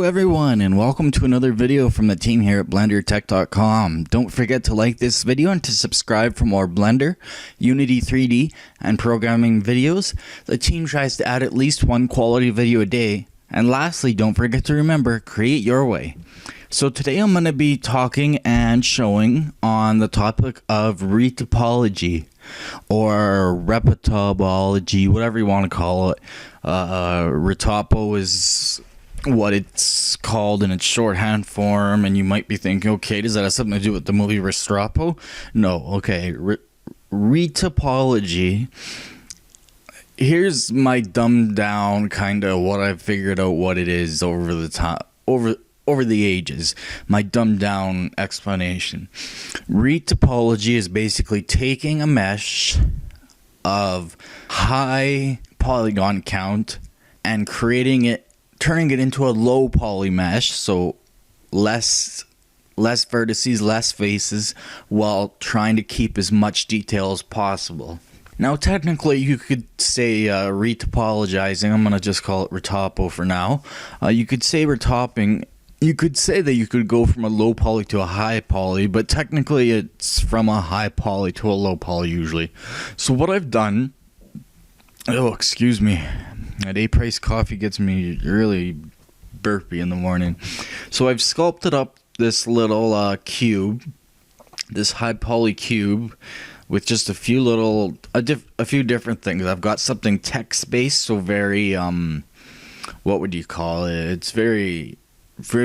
everyone, and welcome to another video from the team here at BlenderTech.com. Don't forget to like this video and to subscribe for more Blender, Unity 3D, and programming videos. The team tries to add at least one quality video a day. And lastly, don't forget to remember, create your way. So today I'm going to be talking and showing on the topic of retopology, or Retopology, whatever you want to call it. Retopo is what it's called in its shorthand form, and you might be thinking, okay, does that have something to do with the movie Restrepo? No, okay, Retopology. Here's my dumbed down kind of what I've figured out what it is over the ages. My dumbed down explanation. Retopology is basically taking a mesh of high polygon count and turning it into a low poly mesh, so less vertices, less faces, while trying to keep as much detail as possible. Now, technically, you could say retopologizing. I'm going to just call it retopo for now. You could say retopping. You could say that you could go from a low poly to a high poly, but technically it's from a high poly to a low poly usually. So what I've done... Oh, excuse me. A day price coffee gets me really burpy in the morning. So I've sculpted up this little cube, this high poly cube, with just a few different things. I've got something text based, so very what would you call it? It's very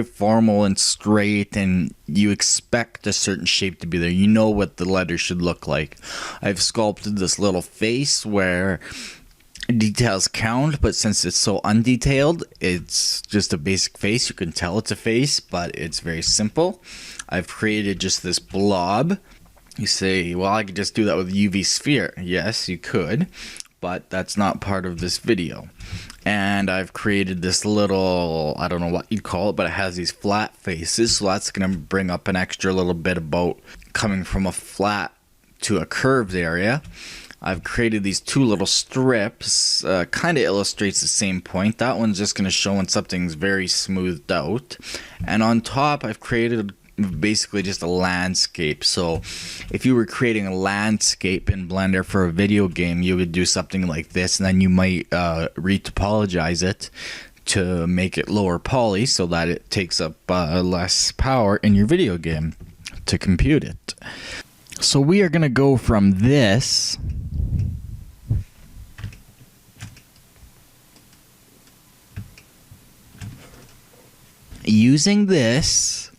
formal and straight, and you expect a certain shape to be there. You know what the letter should look like. I've sculpted this little face where details count, but since it's so undetailed, it's just a basic face. You can tell it's a face, but it's very simple. I've created just this blob. You say, well, I could just do that with UV sphere. Yes, you could, but that's not part of this video. And I've created this little, I don't know what you'd call it, but it has these flat faces, so that's going to bring up an extra little bit about coming from a flat to a curved area. I've created these two little strips, kind of illustrates the same point. That one's just going to show when something's very smoothed out. And on top, I've created basically just a landscape. So if you were creating a landscape in Blender for a video game, you would do something like this, and then you might retopologize it to make it lower poly so that it takes up less power in your video game to compute it. So we are going to go from this using this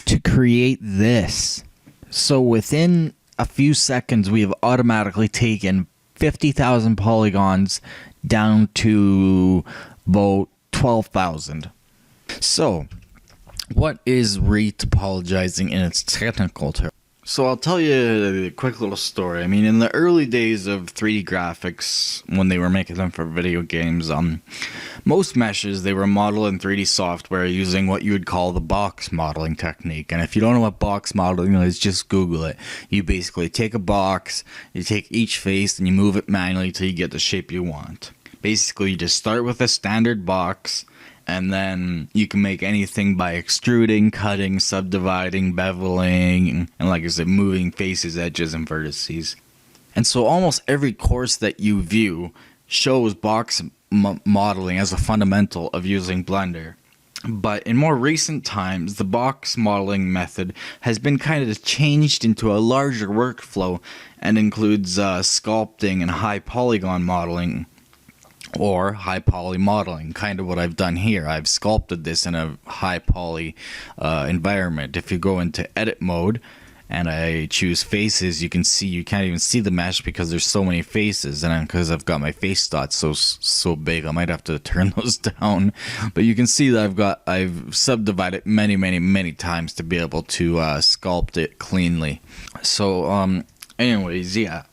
to create this. So within a few seconds, we have automatically taken 50,000 polygons down to about 12,000. So what is retopologizing in its technical terms? So I'll tell you a quick little story. I mean, in the early days of 3D graphics, when they were making them for video games, most meshes, they were modeled in 3D software using what you would call the box modeling technique. And if you don't know what box modeling is, just Google it. You basically take a box, you take each face, and you move it manually till you get the shape you want. Basically, you just start with a standard box, and then you can make anything by extruding, cutting, subdividing, beveling, and like I said, moving faces, edges, and vertices. And so almost every course that you view shows box modeling as a fundamental of using Blender. But in more recent times, the box modeling method has been kind of changed into a larger workflow and includes sculpting and high polygon modeling, or high poly modeling, kind of what I've done here. I've sculpted this in a high poly environment. If you go into edit mode and I choose faces, you can see you can't even see the mesh because there's so many faces, and because I've got my face dots so big, I might have to turn those down. But you can see that I've subdivided many times to be able to sculpt it cleanly. So anyways, yeah.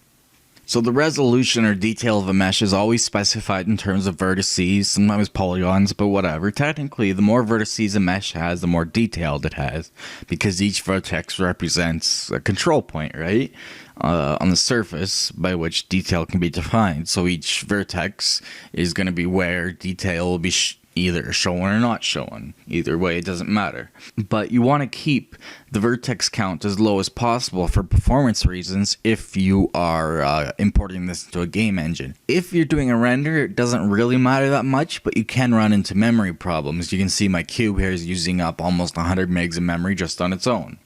So the resolution or detail of a mesh is always specified in terms of vertices, sometimes polygons, but whatever. Technically, the more vertices a mesh has, the more detailed it has, because each vertex represents a control point, right? On the surface by which detail can be defined. So each vertex is going to be where detail will be either shown or not shown. Either way, it doesn't matter. But you want to keep the vertex count as low as possible for performance reasons if you are importing this into a game engine. If you're doing a render, it doesn't really matter that much, but you can run into memory problems. You can see my cube here is using up almost 100 megs of memory just on its own.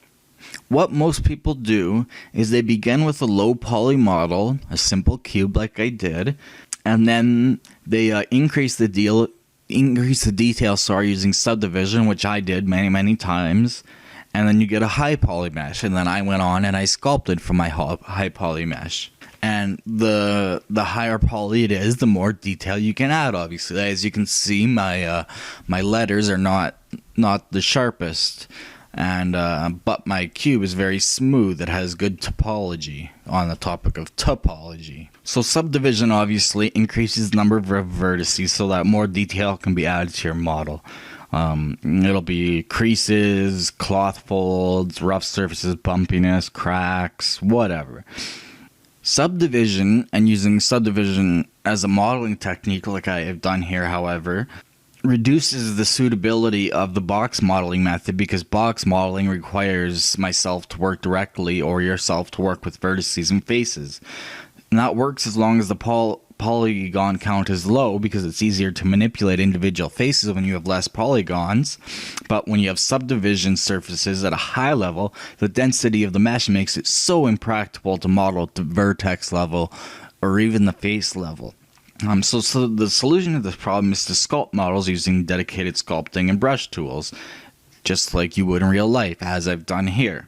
What most people do is they begin with a low poly model, a simple cube like I did, and then they increase the detail using subdivision, which I did many times, and then you get a high poly mesh. And then I went on and I sculpted from my high poly mesh. And the higher poly it is, the more detail you can add. Obviously, as you can see, my letters are not the sharpest. And but my cube is very smooth. It has good topology on the topic of topology. So subdivision obviously increases the number of vertices so that more detail can be added to your model. It'll be creases, cloth folds, rough surfaces, bumpiness, cracks, whatever. Subdivision, and using subdivision as a modeling technique like I have done here, however, reduces the suitability of the box modeling method, because box modeling requires myself to work directly or yourself to work with vertices and faces. And that works as long as the polygon count is low, because it's easier to manipulate individual faces when you have less polygons. But when you have subdivision surfaces at a high level, the density of the mesh makes it so impractical to model at the vertex level or even the face level. So the solution to this problem is to sculpt models using dedicated sculpting and brush tools, just like you would in real life, as I've done here.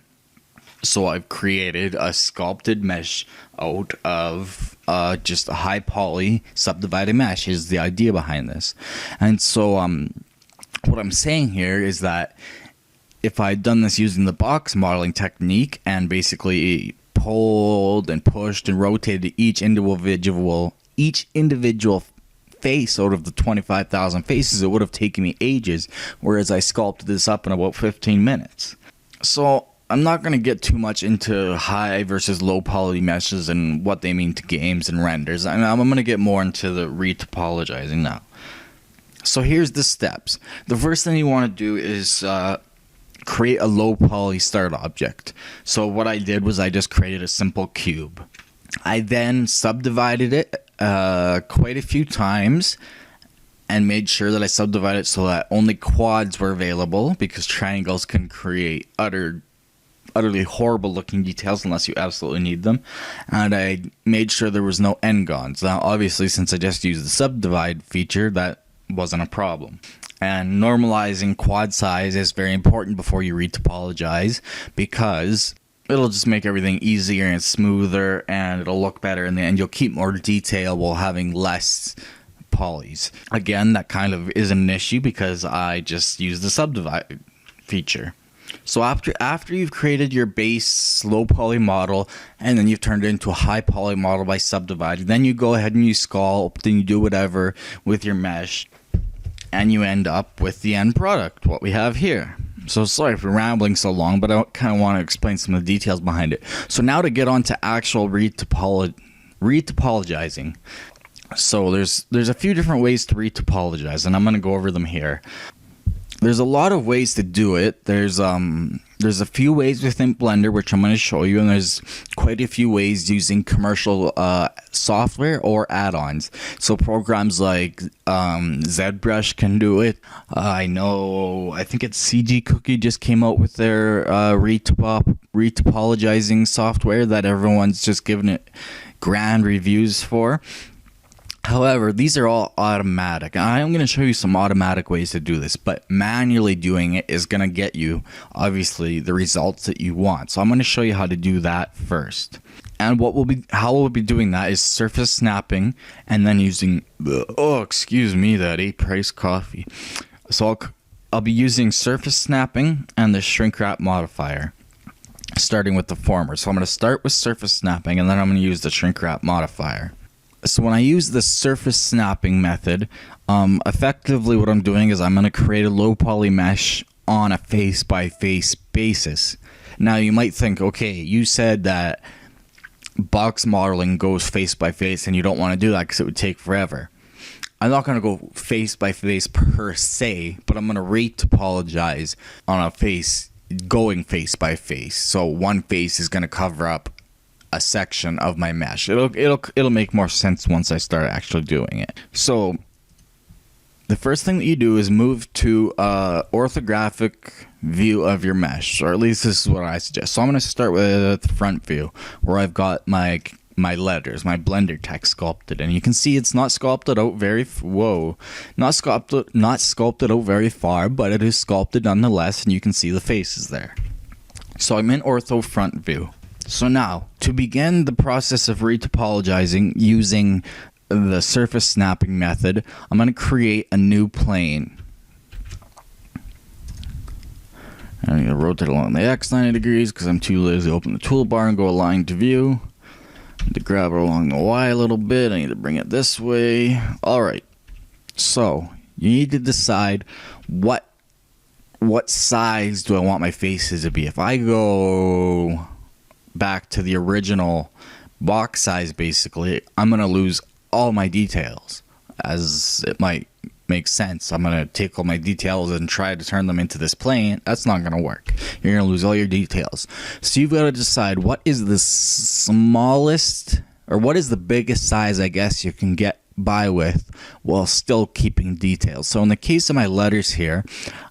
So I've created a sculpted mesh out of just a high poly subdivided mesh is the idea behind this. And so what I'm saying here is that if I'd done this using the box modeling technique and basically pulled and pushed and rotated each individual face out of the 25,000 faces, it would have taken me ages, whereas I sculpted this up in about 15 minutes. So I'm not going to get too much into high versus low poly meshes and what they mean to games and renders. I'm going to get more into the retopologizing now. So here's the steps. The first thing you want to do is create a low poly start object. So what I did was I just created a simple cube. I then subdivided it quite a few times and made sure that I subdivided it so that only quads were available, because triangles can create utterly horrible looking details unless you absolutely need them. And I made sure there was no n-gons. Now obviously, since I just used the subdivide feature, that wasn't a problem. And normalizing quad size is very important before you retopologize, because it'll just make everything easier and smoother, and it'll look better in the end. You'll keep more detail while having less polys. Again, that kind of isn't an issue because I just use the subdivide feature. So after you've created your base low poly model and then you've turned it into a high poly model by subdividing, then you go ahead and you sculpt and you do whatever with your mesh, and you end up with the end product, what we have here. So sorry for rambling so long, but I kind of want to explain some of the details behind it. So now to get on to actual retopologizing. So there's a few different ways to retopologize, and I'm going to go over them here. There's a lot of ways to do it. There's a few ways within Blender, which I'm going to show you, and there's quite a few ways using commercial software or add-ons. So programs like ZBrush can do it. I think it's CG Cookie just came out with their retopologizing software that everyone's just giving it grand reviews for. However, these are all automatic. I'm going to show you some automatic ways to do this, but manually doing it is going to get you, obviously, the results that you want. So I'm going to show you how to do that first. And how we'll be doing that is surface snapping, and then using that A-price coffee. So I'll be using surface snapping and the shrinkwrap modifier. starting with the former. So I'm going to start with surface snapping, and then I'm going to use the shrinkwrap modifier. So when I use the surface snapping method, effectively what I'm doing is I'm going to create a low poly mesh on a face-by-face basis. Now you might think, okay, you said that box modeling goes face-by-face and you don't want to do that because it would take forever. I'm not going to go face-by-face per se, but I'm going to retopologize on a face going face-by-face. So one face is going to cover up a section of my mesh. It'll make more sense once I start actually doing it. So the first thing that you do is move to orthographic view of your mesh, or at least this is what I suggest. So I'm going to start with the front view where I've got my letters, my Blender text sculpted, and you can see it's not sculpted out not sculpted out very far, but it is sculpted nonetheless, and you can see the faces there. So I'm in ortho front view. So now, to begin the process of retopologizing using the surface snapping method, I'm going to create a new plane. I'm going to rotate along the X 90 degrees because I'm too lazy to open the toolbar and go align to view. I need to grab it along the Y a little bit. I need to bring it this way. Alright, so you need to decide what size do I want my faces to be. If I go back to the original box size, basically, I'm going to lose all my details, as it might make sense. I'm going to take all my details and try to turn them into this plane. That's not going to work. You're going to lose all your details. So you've got to decide what is the smallest, or what is the biggest size, I guess, you can get by with while still keeping details. So in the case of my letters here,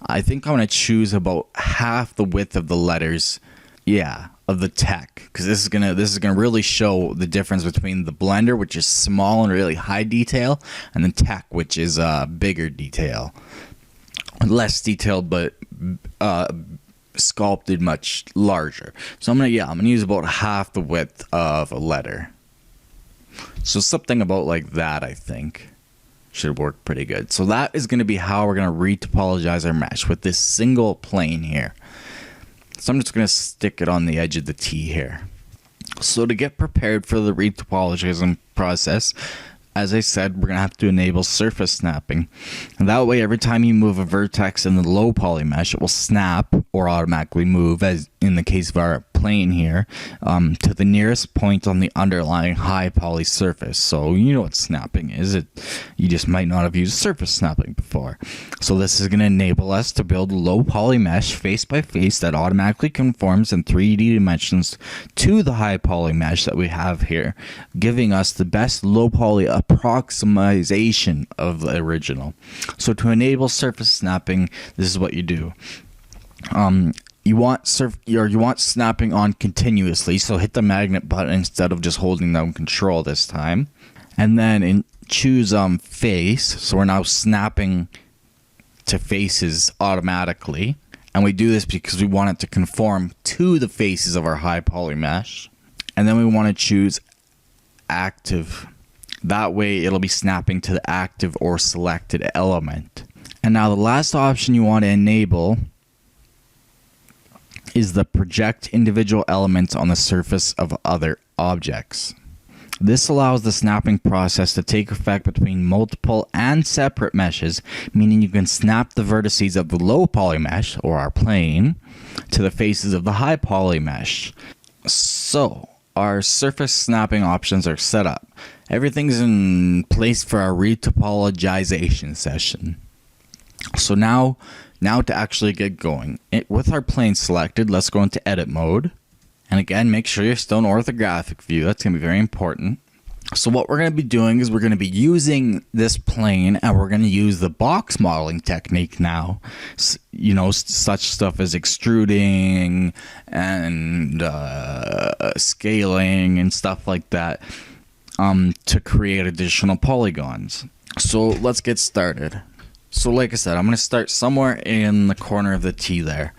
I think I'm going to choose about half the width of the letters, of the tech, because this is gonna really show the difference between the Blender, which is small and really high detail, and the tech, which is bigger detail, less detailed, but sculpted much larger. So I'm gonna use about half the width of a letter. So something about like that, I think, should work pretty good. So that is going to be how we're going to retopologize our mesh with this single plane here. So I'm just going to stick it on the edge of the T here. So to get prepared for the retopologizing process, as I said, we're going to have to enable surface snapping. And that way, every time you move a vertex in the low poly mesh, it will snap or automatically move, as in the case of our plane here, to the nearest point on the underlying high poly surface. So you know what snapping is. You just might not have used surface snapping before. So this is going to enable us to build a low poly mesh face by face that automatically conforms in 3D dimensions to the high poly mesh that we have here, giving us the best low poly approximation of the original. So to enable surface snapping, this is what you do. You want snapping on continuously, so hit the magnet button instead of just holding down control this time. And then choose face, so we're now snapping to faces automatically. And we do this because we want it to conform to the faces of our high poly mesh. And then we want to choose active. That way it'll be snapping to the active or selected element. And now the last option you want to enable is the project individual elements on the surface of other objects. This allows the snapping process to take effect between multiple and separate meshes, meaning you can snap the vertices of the low poly mesh, or our plane, to the faces of the high poly mesh. So our surface snapping options are set up. Everything's in place for our retopologization session. So now to actually get going, with our plane selected, let's go into edit mode. And again, make sure you're still in orthographic view. That's going to be very important. So what we're going to be doing is we're going to be using this plane, and we're going to use the box modeling technique now. You know, such stuff as extruding and scaling and stuff like that, to create additional polygons. So let's get started. So like I said, I'm going to start somewhere in the corner of the T there.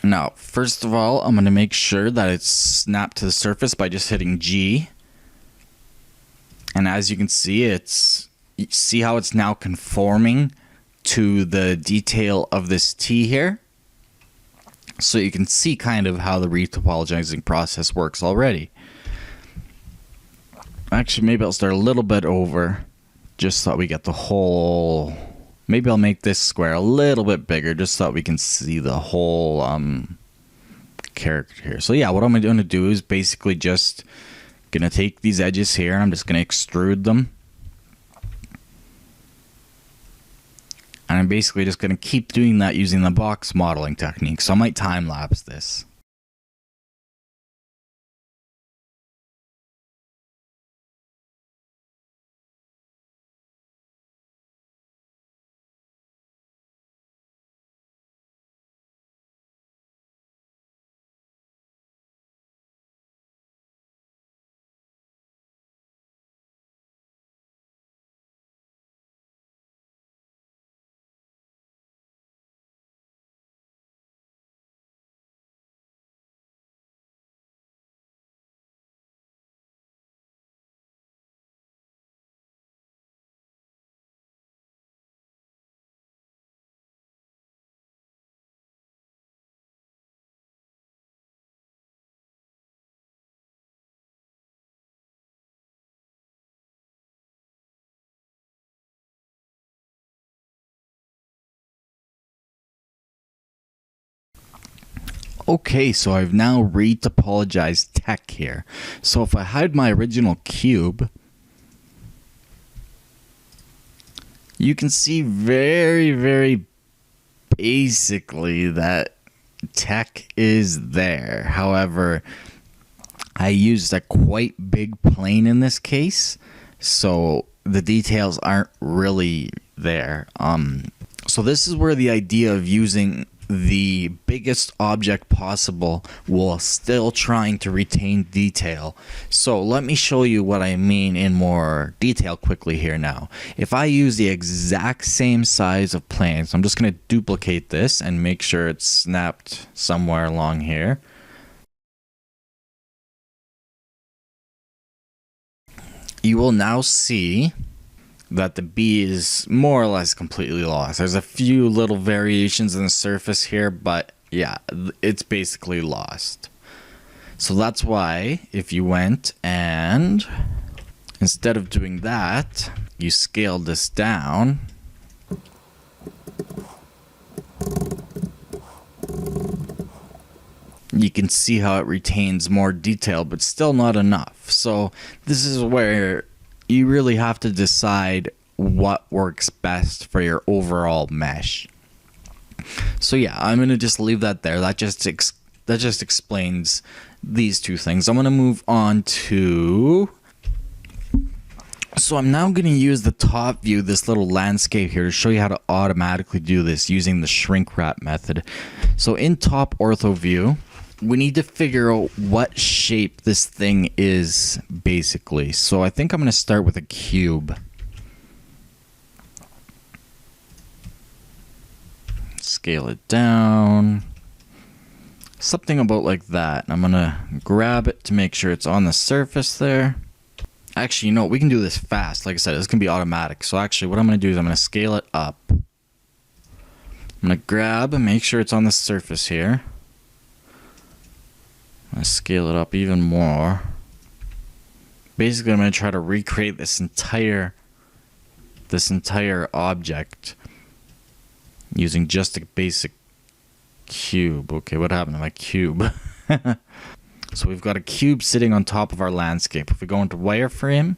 Now, first of all, I'm going to make sure that it's snapped to the surface by just hitting G. And as you can see, see how it's now conforming to the detail of this T here? So you can see kind of how the retopologizing process works already. Actually, maybe I'll start a little bit over, just so that we get the whole... Maybe I'll make this square a little bit bigger, just so that we can see the whole character here. So yeah, what I'm going to do is basically just going to take these edges here, and I'm just going to extrude them. And I'm basically just going to keep doing that using the box modeling technique. So I might time lapse this. Okay, so I've now retopologized tech here. So if I hide my original cube, you can see very basically that tech is there. However, I used a quite big plane in this case, so the details aren't really there. So this is where the idea of using the biggest object possible while still trying to retain detail. So let me show you what I mean in more detail quickly here now. If I use the exact same size of plane, so I'm just going to duplicate this and make sure it's snapped somewhere along here. You will now see that the B is more or less completely lost. There's a few little variations in the surface here, but yeah, it's basically lost. So that's why if you went and instead of doing that, you scaled this down, you can see how it retains more detail, but still not enough. So this is where you really have to decide what works best for your overall mesh. So yeah, I'm going to just leave that there. That just explains these two things. I'm going to move on to... So I'm now going to use the top view, this little landscape here, to show you how to automatically do this using the shrinkwrap method. So in top ortho view, we need to figure out what shape this thing is, basically. So I think I'm going to start with a cube. Scale it down. Something about like that. I'm going to grab it to make sure it's on the surface there. Actually, you know, we can do this fast. Like I said, this can be automatic. So actually, what I'm going to do is I'm going to scale it up. I'm going to grab and make sure it's on the surface here. I'm going to scale it up even more. Basically, I'm going to try to recreate this entire object using just a basic cube. Okay, what happened to my cube? So we've got a cube sitting on top of our landscape. If we go into wireframe,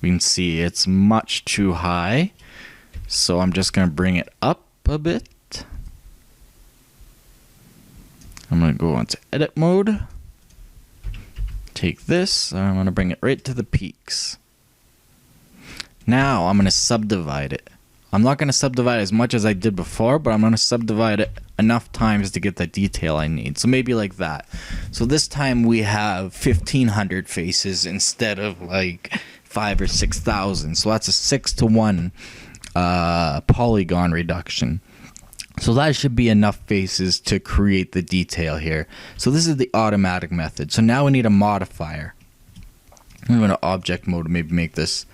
we can see it's much too high. So I'm just going to bring it up a bit. I'm going to go into edit mode. Take this, and I'm going to bring it right to the peaks. Now I'm going to subdivide it. I'm not going to subdivide as much as I did before, but I'm going to subdivide it enough times to get the detail I need. So maybe like that. So this time we have 1,500 faces instead of like 5,000 or 6,000. So that's a 6-to-1 polygon reduction. So that should be enough faces to create the detail here. So this is the automatic method. So now we need a modifier. I'm going to object mode to maybe make this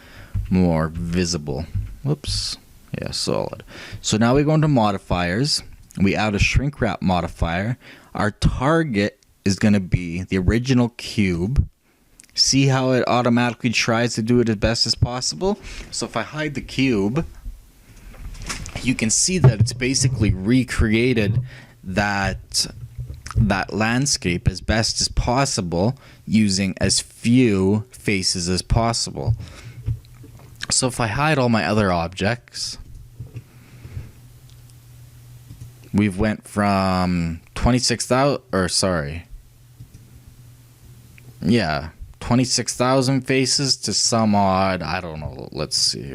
more visible. Whoops. Yeah, solid. So now we go into modifiers. we add a shrinkwrap modifier. Our target is going to be the original cube. See how it automatically tries to do it as best as possible? So if I hide the cube, you can see that it's basically recreated that landscape as best as possible using as few faces as possible. So if I hide all my other objects, we've went from 26,000 faces to some odd, I don't know, let's see,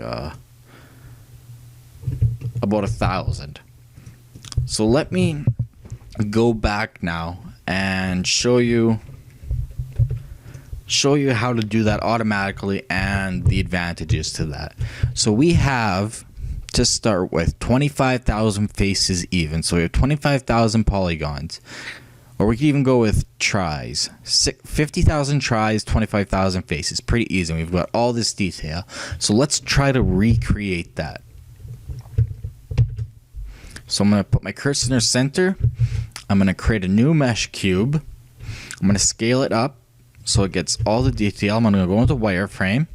about 1,000. So let me go back now and show you how to do that automatically and the advantages to that. So we have to start with 25,000 faces even. So we have 25,000 polygons. Or we could even go with tries. 50,000 tries, 25,000 faces. Pretty easy. We've got all this detail. So let's try to recreate that. So I'm going to put my cursor in the center. I'm going to create a new mesh cube. I'm going to scale it up so it gets all the detail. I'm going to go into wireframe.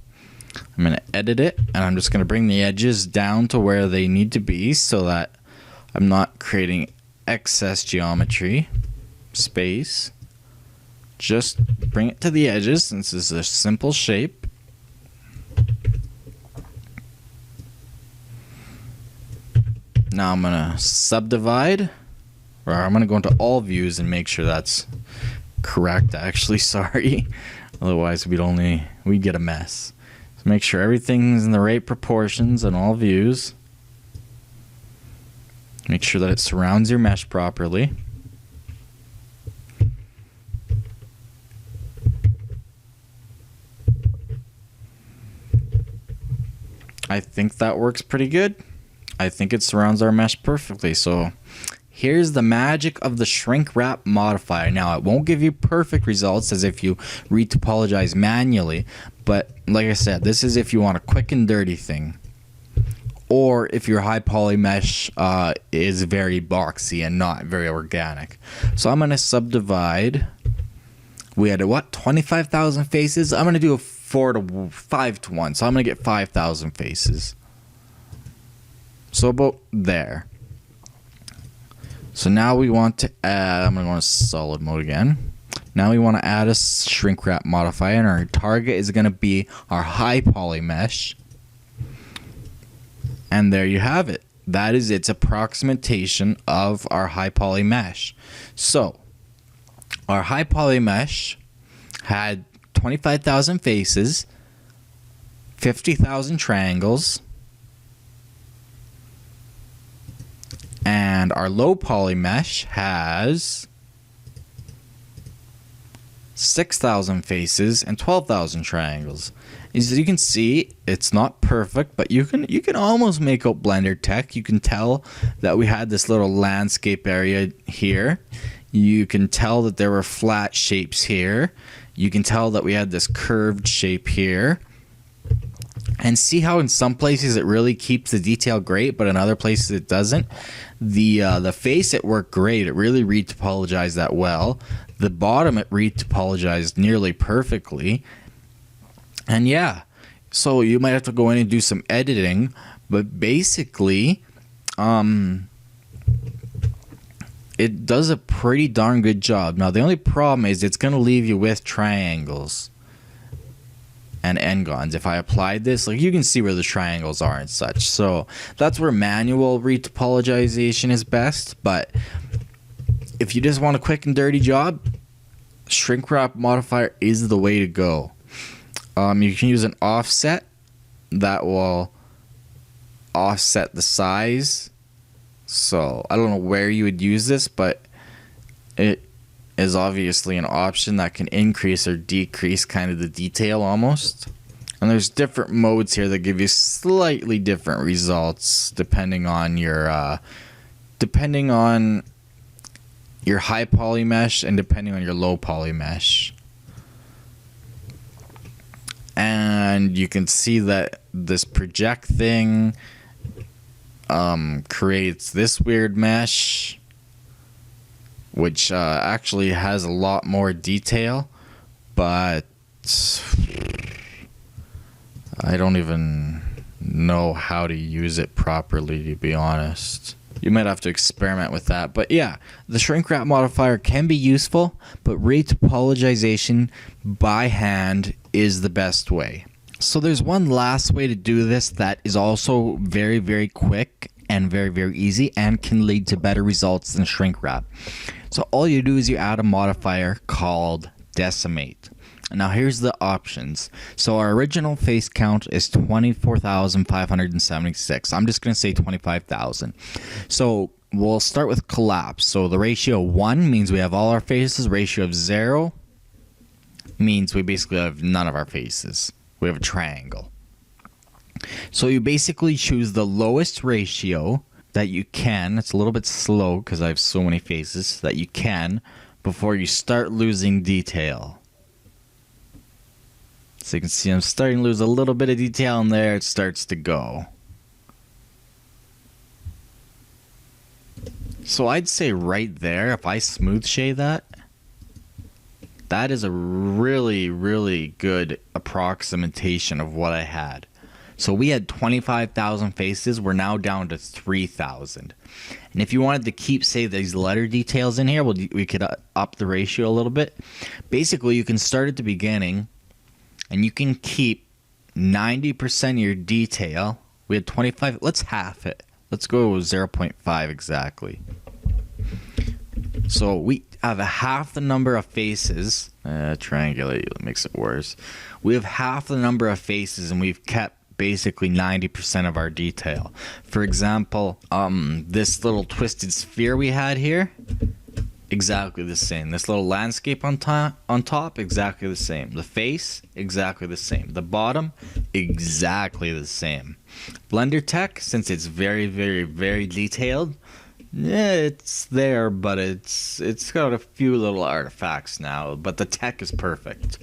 I'm going to edit it, and I'm just going to bring the edges down to where they need to be so that I'm not creating excess geometry space. Just bring it to the edges since this is a simple shape. Now I'm going to subdivide, or I'm going to go into all views and make sure that's correct, actually. Sorry. Otherwise we'd get a mess. So make sure everything's in the right proportions in all views. Make sure that it surrounds your mesh properly. I think that works pretty good. I think it surrounds our mesh perfectly. So here's the magic of the shrink wrap modifier. Now, it won't give you perfect results as if you retopologize manually, but like I said, this is if you want a quick and dirty thing, or if your high poly mesh is very boxy and not very organic. So I'm going to subdivide. We had 25,000 faces. I'm going to do a 5 to 1. So I'm going to get 5,000 faces. So about there. So now we want to add, I'm going to go to solid mode again. Now we want to add a shrink wrap modifier, and our target is going to be our high poly mesh. And there you have it. That is its approximation of our high poly mesh. So our high poly mesh had 25,000 faces, 50,000 triangles, and our low poly mesh has 6,000 faces and 12,000 triangles. As you can see, it's not perfect, but you can almost make out Blender tech. You can tell that we had this little landscape area here. You can tell that there were flat shapes here. You can tell that we had this curved shape here. And see how in some places it really keeps the detail great, but in other places it doesn't. The face, it worked great. It really retopologized that well. The bottom, it retopologized nearly perfectly. And yeah, so you might have to go in and do some editing, but basically, it does a pretty darn good job. Now, the only problem is it's going to leave you with triangles and n-gons. If I applied this, like, you can see where the triangles are and such. So that's where manual retopologization is best. But if you just want a quick and dirty job, shrink wrap modifier is the way to go. You can use an offset that will offset the size. So I don't know where you would use this, but it is obviously an option that can increase or decrease kind of the detail almost. And there's different modes here that give you slightly different results depending on your high poly mesh and depending on your low poly mesh. And you can see that this project thing creates this weird mesh, which actually has a lot more detail, but I don't even know how to use it properly, to be honest. You might have to experiment with that. But yeah, the shrinkwrap modifier can be useful, but retopologization by hand is the best way. So there's one last way to do this that is also very, very quick and very, very easy and can lead to better results than shrinkwrap. So all you do is you add a modifier called Decimate. Now here's the options. So our original face count is 24,576. I'm just going to say 25,000. So we'll start with collapse. So the ratio 1 means we have all our faces. Ratio of 0 means we basically have none of our faces. We have a triangle. So you basically choose the lowest ratio that you can. It's a little bit slow because I have so many faces that you can before you start losing detail. So you can see I'm starting to lose a little bit of detail, and there it starts to go. So I'd say right there, if I smooth shade that, that is a really, really good approximation of what I had. So we had 25,000 faces. We're now down to 3,000. And if you wanted to keep, say, these letter details in here, we could up the ratio a little bit. Basically, you can start at the beginning, and you can keep 90% of your detail. We had 25. Let's half it. Let's go 0.5 exactly. So we have half the number of faces. Triangulate makes it worse. We have half the number of faces, and we've kept basically 90% of our detail. For example, this little twisted sphere we had here, exactly the same. This little landscape on top, exactly the same. The face, exactly the same. The bottom, exactly the same. Blender Tech, since it's very, very, very detailed, yeah, it's there, but it's got a few little artifacts now, but the tech is perfect.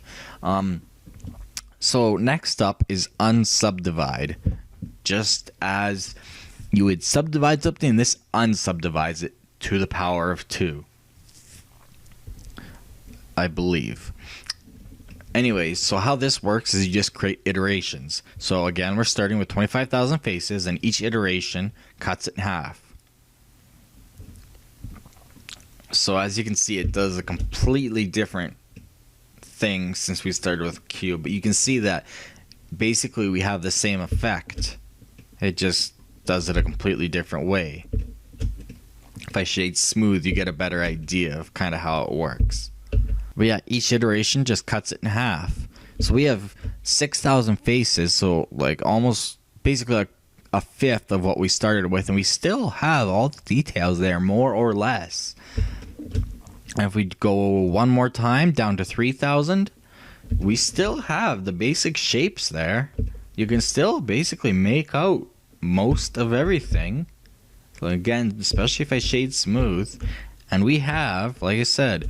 So next up is unsubdivide. Just as you would subdivide something, this unsubdivides it to the power of 2. I believe. Anyways, so how this works is you just create iterations. So again, we're starting with 25,000 faces, and each iteration cuts it in half. So as you can see, it does a completely different thing since we started with cube, but you can see that basically we have the same effect. It just does it a completely different way. If I shade smooth, you get a better idea of kind of how it works. But yeah, each iteration just cuts it in half. So we have 6,000 faces, so like almost basically like a fifth of what we started with, and we still have all the details there, more or less. And if we go one more time down to 3,000, we still have the basic shapes there. You can still basically make out most of everything. So again, especially if I shade smooth. And we have, like I said,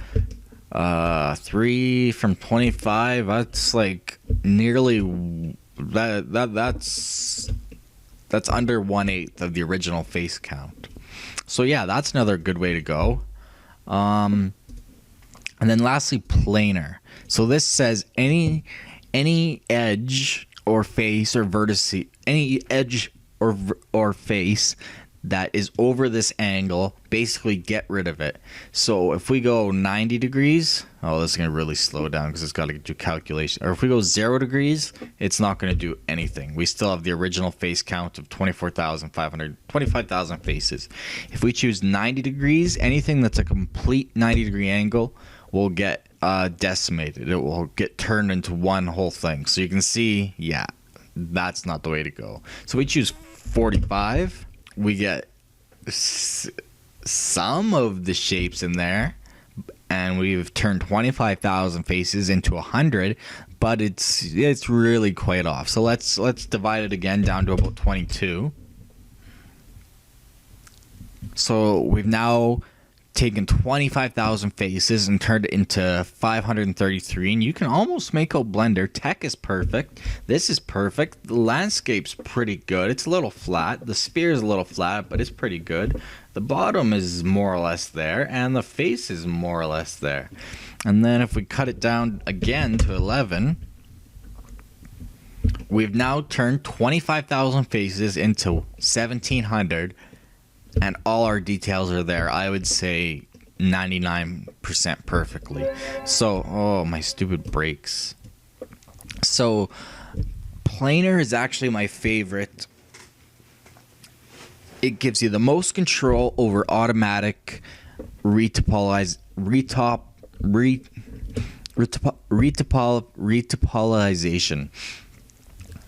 3 from 25. That's like nearly that's under 1/8 of the original face count. So yeah, that's another good way to go. And then lastly, planar. So this says any edge or face or vertice, any edge or face that is over this angle, basically get rid of it. So if we go 90 degrees, oh, this is going to really slow down because it's got to do calculation. Or if we go 0 degrees, it's not going to do anything. We still have the original face count of 25,000 faces. If we choose 90 degrees, anything that's a complete 90-degree angle will get decimated. It will get turned into one whole thing. So you can see, yeah, that's not the way to go. So we choose 45. We get some of the shapes in there, and we've turned 25,000 faces into 100, but it's really quite off. So let's divide it again down to about 22. So we've now taken 25,000 faces and turned it into 533, and you can almost make out Blender. Tech is perfect. This is perfect. The landscape's pretty good. It's a little flat. The sphere is a little flat, but it's pretty good. The bottom is more or less there, and the face is more or less there. And then if we cut it down again to 11, we've now turned 25,000 faces into 1,700, and all our details are there. I would say 99% perfectly. So, oh, my stupid brakes. So, Planar is actually my favorite. It gives you the most control over automatic retopolization.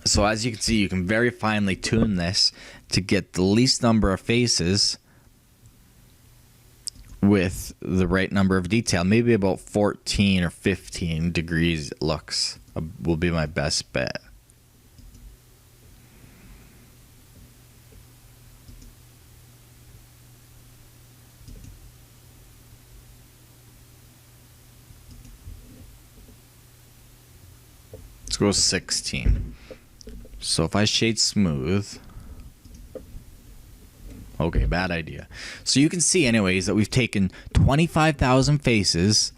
So as you can see, you can very finely tune this to get the least number of faces with the right number of detail. Maybe about 14 or 15 degrees it looks will be my best bet. Let's go 16. So if I shade smooth, okay, bad idea. So you can see anyways that we've taken 25,000 faces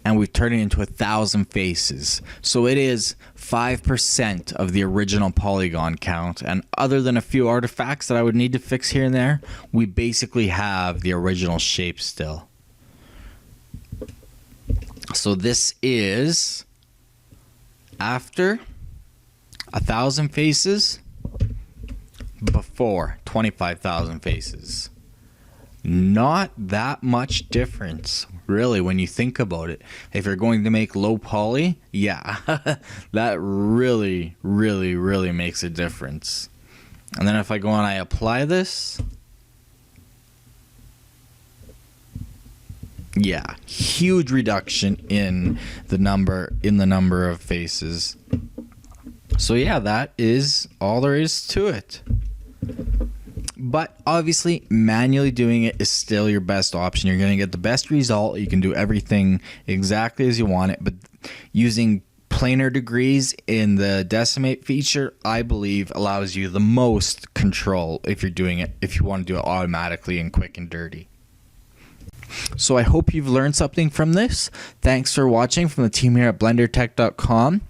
and we've turned it into 1,000 faces. So it is 5% of the original polygon count, and other than a few artifacts that I would need to fix here and there, we basically have the original shape still. So this is after 1,000 faces, before 25,000 faces. Not that much difference, really, when you think about it. If you're going to make low poly, yeah, that really makes a difference. And then if I go and I apply this, yeah, huge reduction in the number of faces. So yeah, that is all there is to it. But obviously, manually doing it is still your best option. You're going to get the best result. You can do everything exactly as you want it. But using planar degrees in the Decimate feature, I believe, allows you the most control if you're doing it, if you want to do it automatically and quick and dirty. So I hope you've learned something from this. Thanks for watching from the team here at blendertech.com.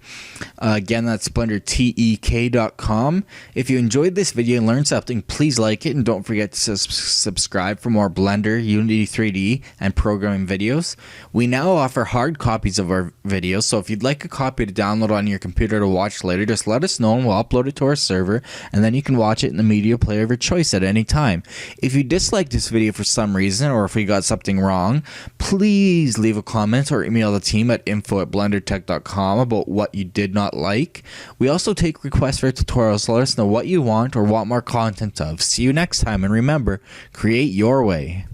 Again, that's blendertek.com. If you enjoyed this video and learned something, please like it, and don't forget to subscribe for more Blender, Unity 3D, and programming videos. We now offer hard copies of our videos, so if you'd like a copy to download on your computer to watch later, just let us know and we'll upload it to our server, and then you can watch it in the media player of your choice at any time. If you disliked this video for some reason, or if we got something wrong, please leave a comment or email the team at info@blendertech.com about what you did not like. We also take requests for tutorials, so let us know what you want or want more content of. See you next time, and remember, create your way.